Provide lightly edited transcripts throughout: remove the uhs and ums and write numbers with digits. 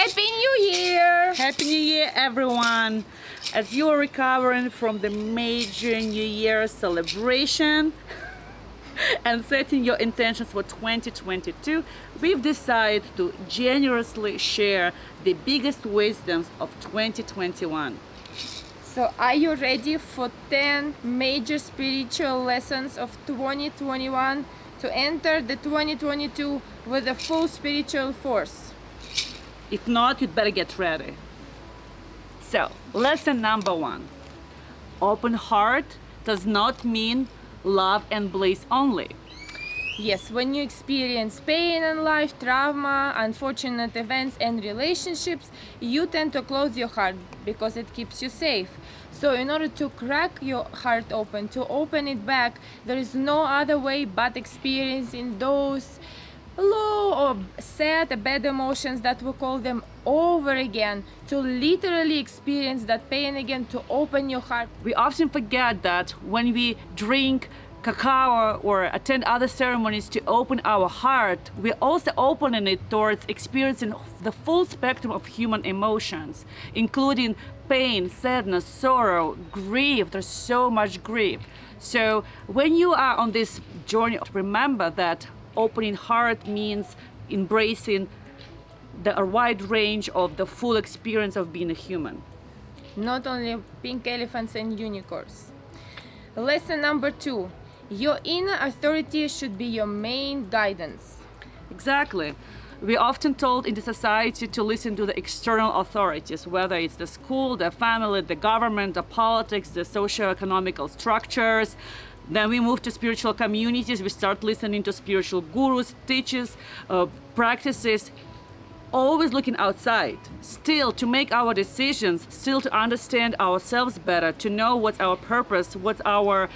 Happy New Year! Happy New Year, everyone! As you are recovering from the major New Year celebration and setting your intentions for 2022, we've decided to generously share the biggest wisdoms of 2021. So, are you ready for 10 major spiritual lessons of 2021 to enter the 2022 with a full spiritual force? If not, you'd better get ready. So, lesson number 1. Open heart does not mean love and bliss only. Yes, when you experience pain in life, trauma, unfortunate events, and relationships, you tend to close your heart because it keeps you safe. So, in order to crack your heart open, to open it back, there is no other way but experiencing those low or sad, bad emotions that we call them over again, to literally experience that pain again, to open your heart. We often forget that when we drink cacao or attend other ceremonies to open our heart, we're also opening it towards experiencing the full spectrum of human emotions, including pain, sadness, sorrow, grief. There's so much grief. So when you are on this journey, remember that opening heart means embracing a wide range of the full experience of being a human. Not only pink elephants and unicorns. Lesson number 2. Your inner authority should be your main guidance. Exactly. We're often told in the society to listen to the external authorities, whether it's the school, the family, the government, the politics, the socio-economical structures. Then we move to spiritual communities. We start listening to spiritual gurus, teachers, practices, always looking outside, still to make our decisions, still to understand ourselves better, to know what's our purpose, what's our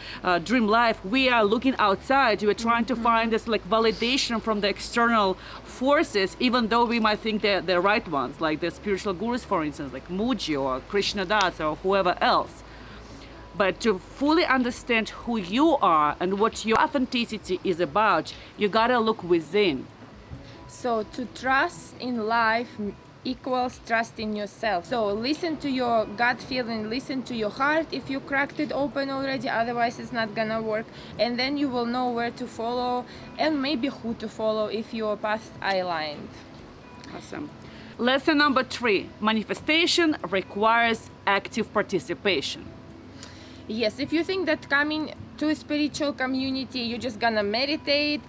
dream life. We are looking outside. We're trying to find this validation from the external forces, even though we might think they're the right ones, like the spiritual gurus, for instance, like Muji or Krishna Das or whoever else. But to fully understand who you are and what your authenticity is about, you gotta look within. So to trust in life equals trust in yourself. So listen to your gut feeling, listen to your heart if you cracked it open already, otherwise it's not gonna work. And then you will know where to follow and maybe who to follow if your paths are aligned. Awesome. Lesson number 3. Manifestation requires active participation. Yes, if you think that coming to a spiritual community, you're just gonna meditate,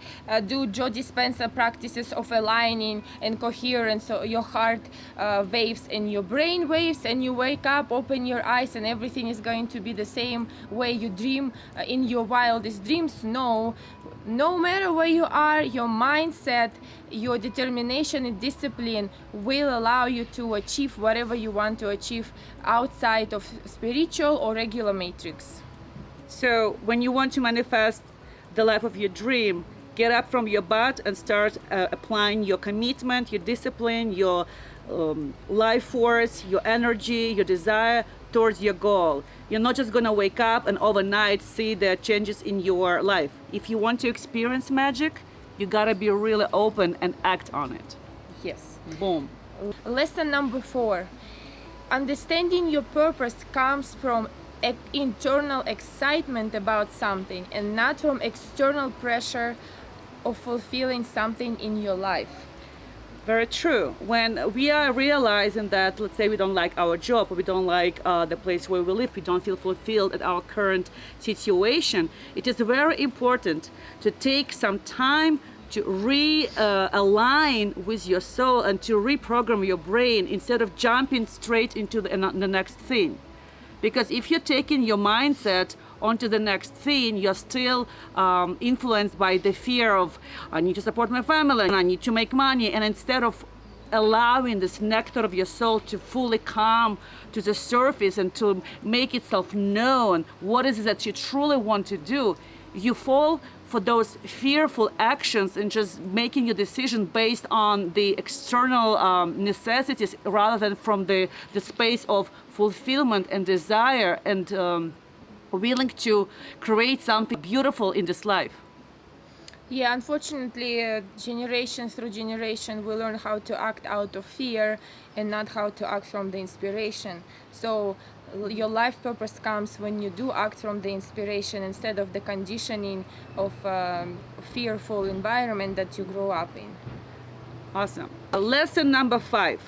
do Joe Dispenza practices of aligning and coherence, so your heart waves and your brain waves, and you wake up, open your eyes, and everything is going to be the same way you dream in your wildest dreams. No matter where you are, your mindset, your determination and discipline will allow you to achieve whatever you want to achieve outside of spiritual or regular matrix. So when you want to manifest the life of your dream, get up from your butt and start applying your commitment, your discipline, your life force, your energy, your desire towards your goal. You're not just gonna wake up and overnight see the changes in your life. If you want to experience magic, you gotta be really open and act on it. Yes. Boom. Lesson number 4. Understanding your purpose comes from internal excitement about something and not from external pressure of fulfilling something in your life. Very true. When we are realizing that, let's say we don't like our job, or we don't like the place where we live, we don't feel fulfilled at our current situation, it is very important to take some time to realign with your soul and to reprogram your brain instead of jumping straight into the next thing. Because if you're taking your mindset onto the next thing, you're still influenced by the fear of, I need to support my family, and I need to make money. And instead of allowing this nectar of your soul to fully come to the surface and to make itself known, what is it that you truly want to do, you fall for those fearful actions and just making your decision based on the external necessities rather than from the space of fulfillment and desire and willing to create something beautiful in this life. Yeah, unfortunately, generation through generation, we learn how to act out of fear and not how to act from the inspiration. So, your life purpose comes when you do act from the inspiration instead of the conditioning of fearful environment that you grow up in. Awesome. Lesson number 5.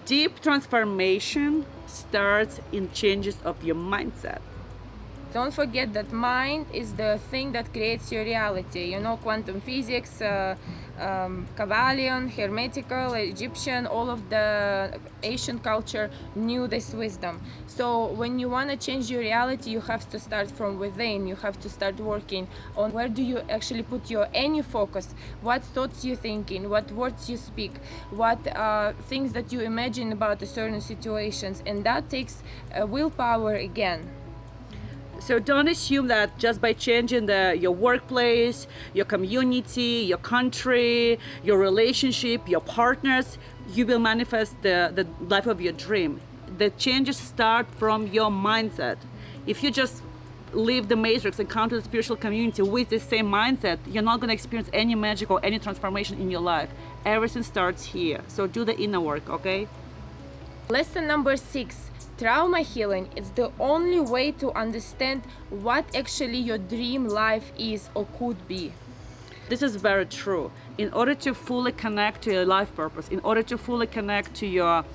Deep transformation starts in changes of your mindset. Don't forget that mind is the thing that creates your reality. You know, quantum physics, Kabbalion, Hermetical, Egyptian, all of the Asian culture knew this wisdom. So when you want to change your reality, you have to start from within. You have to start working on where do you actually put your any focus, what thoughts you're thinking, what words you speak, what things that you imagine about a certain situations, and that takes willpower again. So don't assume that just by changing your workplace, your community, your country, your relationship, your partners, you will manifest the life of your dream. The changes start from your mindset. If you just leave the matrix and come to the spiritual community with the same mindset, you're not going to experience any magic or any transformation in your life. Everything starts here. So do the inner work, okay? Lesson number 6. Trauma healing is the only way to understand what actually your dream life is or could be. This is very true. In order to fully connect to your life purpose, in order to fully connect to your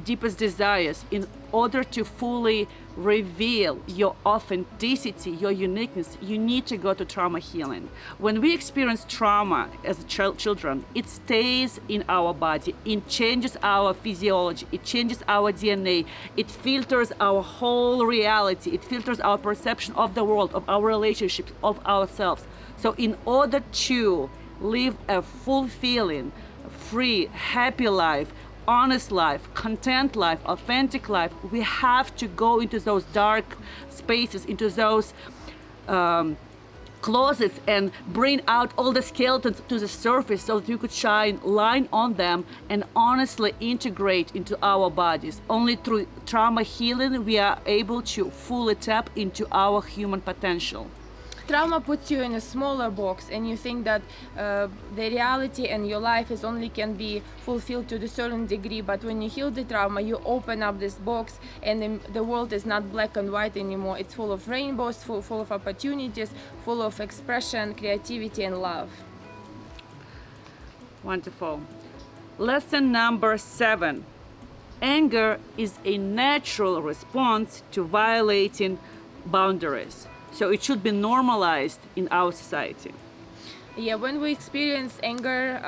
deepest desires, in order to fully reveal your authenticity, your uniqueness, you need to go to trauma healing. When we experience trauma as children, it stays in our body, it changes our physiology, it changes our DNA, it filters our whole reality, it filters our perception of the world, of our relationships, of ourselves. So in order to live a fulfilling, free, happy life, honest life, content life, authentic life, we have to go into those dark spaces, into those closets, and bring out all the skeletons to the surface so that you could shine light on them and honestly integrate into our bodies. Only through trauma healing we are able to fully tap into our human potential. Trauma puts you in a smaller box, and you think that the reality and your life is only can be fulfilled to a certain degree. But when you heal the trauma, you open up this box, and the world is not black and white anymore. It's full of rainbows, full of opportunities, full of expression, creativity, and love. Wonderful. Lesson number 7. Anger is a natural response to violating boundaries. So it should be normalized in our society. Yeah, when we experience anger,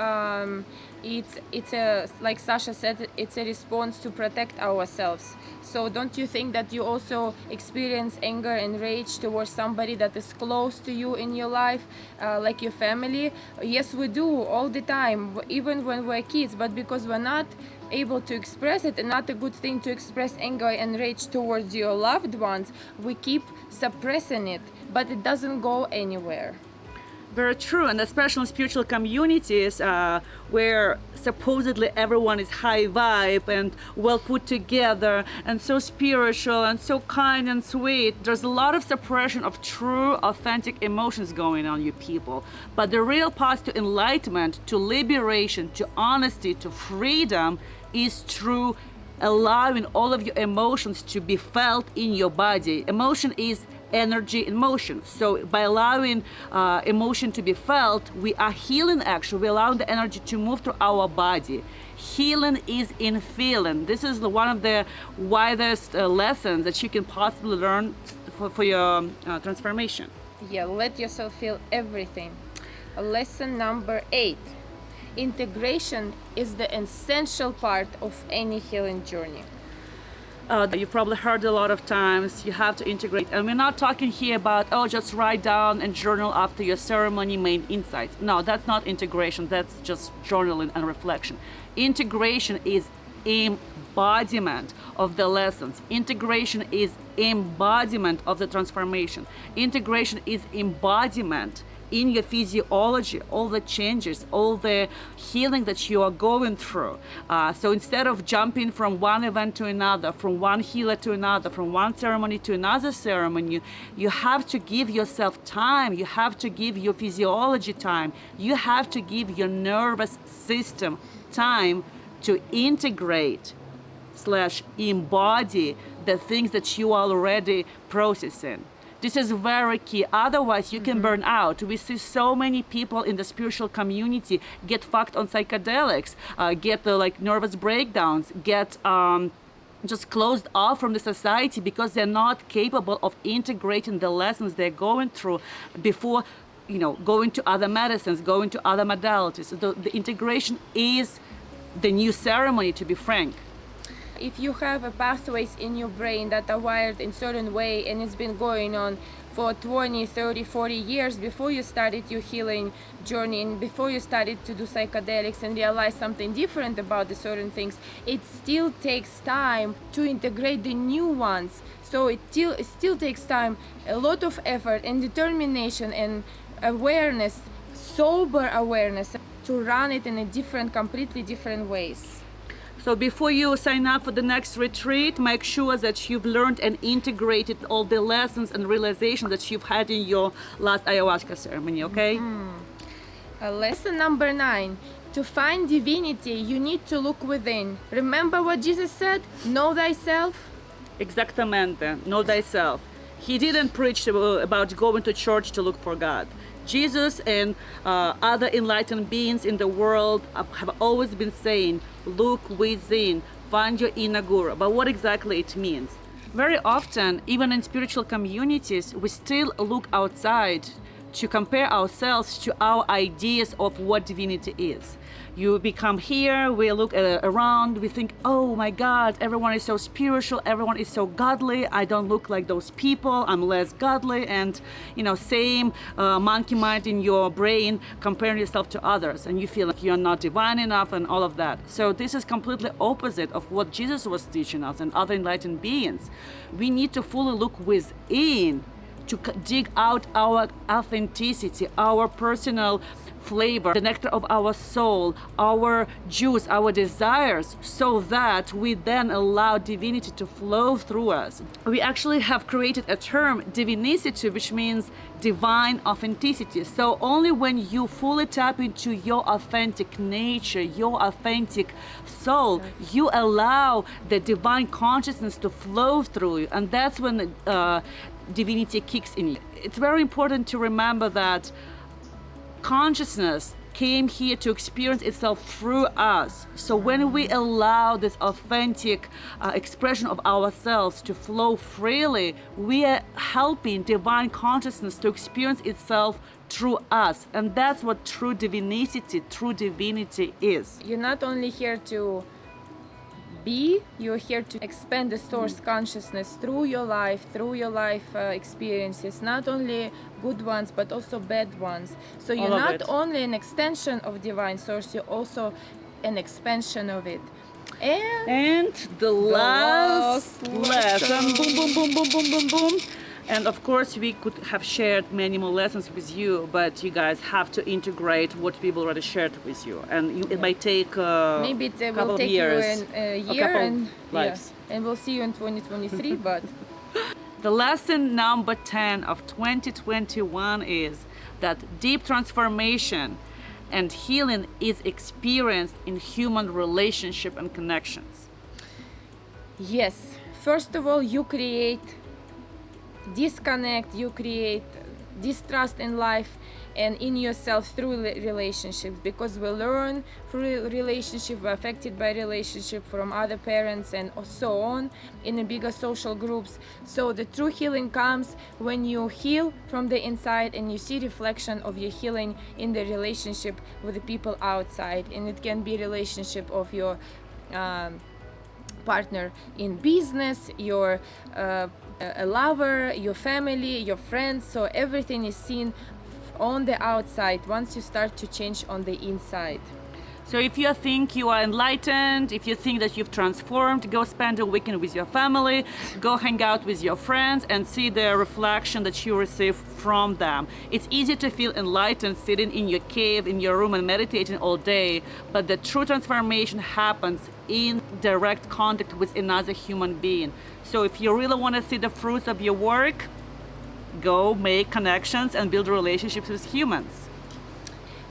it's a, like Sasha said, it's a response to protect ourselves. So don't you think that you also experience anger and rage towards somebody that is close to you in your life, like your family? Yes, we do all the time, even when we're kids, but because we're not able to express it, and not a good thing to express anger and rage towards your loved ones, we keep suppressing it, but it doesn't go anywhere. Very true, and especially in spiritual communities where supposedly everyone is high vibe and well put together and so spiritual and so kind and sweet, there's a lot of suppression of true, authentic emotions going on, you people. But the real path to enlightenment, to liberation, to honesty, to freedom is through allowing all of your emotions to be felt in your body. Emotion is energy in motion. So by allowing emotion to be felt, we are healing actually. We allow the energy to move through our body. Healing is in feeling. This is one of the widest lessons that you can possibly learn for your transformation. Yeah, let yourself feel everything. Lesson number 8. Integration is the essential part of any healing journey. You've probably heard a lot of times you have to integrate, and we're not talking here about just write down and journal after your ceremony main insights. No, that's not integration, that's just journaling and reflection. Integration is embodiment of the lessons. Integration is embodiment of the transformation. Integration is embodiment in your physiology, all the changes, all the healing that you are going through. So instead of jumping from one event to another, from one healer to another, from one ceremony to another ceremony, you have to give yourself time. You have to give your physiology time. You have to give your nervous system time to integrate / embody the things that you are already processing. This is very key. Otherwise, you can burn out. We see so many people in the spiritual community get fucked on psychedelics, get like nervous breakdowns, get just closed off from the society because they're not capable of integrating the lessons they're going through before, going to other medicines, going to other modalities. So the integration is the new ceremony, to be frank. If you have a pathways in your brain that are wired in certain way and it's been going on for 20, 30, 40 years before you started your healing journey and before you started to do psychedelics and realize something different about the certain things, it still takes time to integrate the new ones. So it still takes time, a lot of effort and determination and awareness, sober awareness, to run it in a completely different ways. So before you sign up for the next retreat, make sure that you've learned and integrated all the lessons and realizations that you've had in your last ayahuasca ceremony, okay? Lesson number 9. To find divinity, you need to look within. Remember what Jesus said? Know thyself. Exactamente. Know thyself. He didn't preach about going to church to look for God. Jesus and other enlightened beings in the world have always been saying, look within, find your inner guru. But what exactly it means? Very often, even in spiritual communities, we still look outside to compare ourselves to our ideas of what divinity is. You become here, we look around, we think, oh my God, everyone is so spiritual, everyone is so godly, I don't look like those people, I'm less godly, and same monkey mind in your brain, comparing yourself to others, and you feel like you're not divine enough and all of that. So this is completely opposite of what Jesus was teaching us and other enlightened beings. We need to fully look within to dig out our authenticity, our personal flavor, the nectar of our soul, our juice, our desires, so that we then allow divinity to flow through us. We actually have created a term, divinicity, which means divine authenticity. So only when you fully tap into your authentic nature, your authentic soul, you allow the divine consciousness to flow through you, and that's when divinity kicks in. It's very important to remember that consciousness came here to experience itself through us. So when we allow this authentic expression of ourselves to flow freely, we are helping divine consciousness to experience itself through us. And that's what true divinity is. You're not only here to be, you're here to expand the source consciousness through your life experiences, not only good ones but also bad ones. So you're not only an extension of divine source, you're also an expansion of it. And the last lesson, boom, boom, boom, boom, boom, boom, boom. And of course, we could have shared many more lessons with you, but you guys have to integrate what we've already shared with you. And it might take maybe it will take years, you a year and lives. And we'll see you in 2023. But the lesson number 10 of 2021 is that deep transformation and healing is experienced in human relationship and connections. Yes, first of all, you create disconnect, you create distrust in life and in yourself through relationships, because we learn through relationship, we're affected by relationship from other parents and so on in the bigger social groups. So the true healing comes when you heal from the inside and you see reflection of your healing in the relationship with the people outside. And it can be relationship of your partner in business, your a lover, your family, your friends. So everything is seen on the outside once you start to change on the inside. So if you think you are enlightened, if you think that you've transformed, go spend a weekend with your family, go hang out with your friends and see the reflection that you receive from them. It's easy to feel enlightened sitting in your cave, in your room and meditating all day, but the true transformation happens in direct contact with another human being. So if you really want to see the fruits of your work, go make connections and build relationships with humans.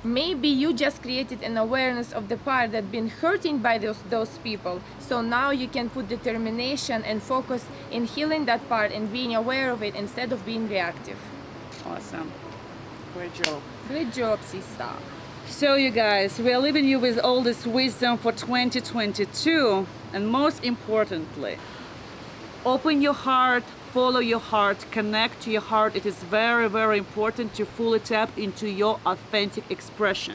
Maybe you just created an awareness of the part that's been hurting by those people. So now you can put determination and focus in healing that part and being aware of it instead of being reactive. Awesome. Great job. Great job, sister. So you guys, we are leaving you with all this wisdom for 2022. And most importantly, open your heart, follow your heart, connect to your heart. It is very, very important to fully tap into your authentic expression.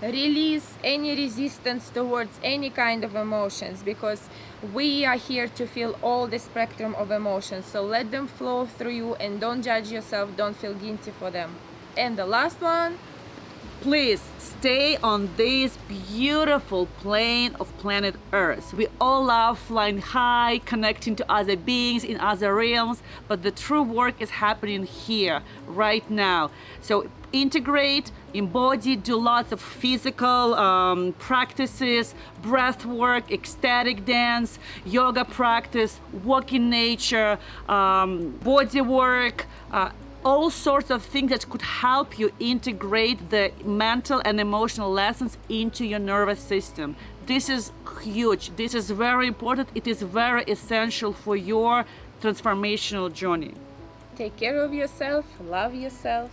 Release any resistance towards any kind of emotions, because we are here to feel all the spectrum of emotions. So let them flow through you and don't judge yourself, don't feel guilty for them. And the last one, please stay on this beautiful plane of planet Earth. We all love flying high, connecting to other beings in other realms, but the true work is happening here, right now. So integrate, embody, do lots of physical practices, breath work, ecstatic dance, yoga practice, walk in nature, body work, all sorts of things that could help you integrate the mental and emotional lessons into your nervous system. This is huge. This is very important. It is very essential for your transformational journey. take care of yourself, love yourself,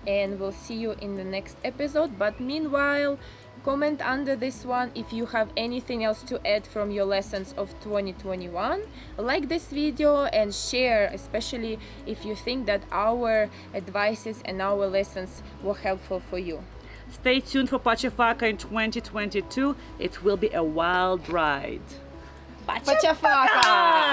and we'll see you in the next episode. But meanwhile, comment under this one if you have anything else to add from your lessons of 2021. Like this video and share, especially if you think that our advices and our lessons were helpful for you. Stay tuned for Pachafaka in 2022. It will be a wild ride. Pachafaka!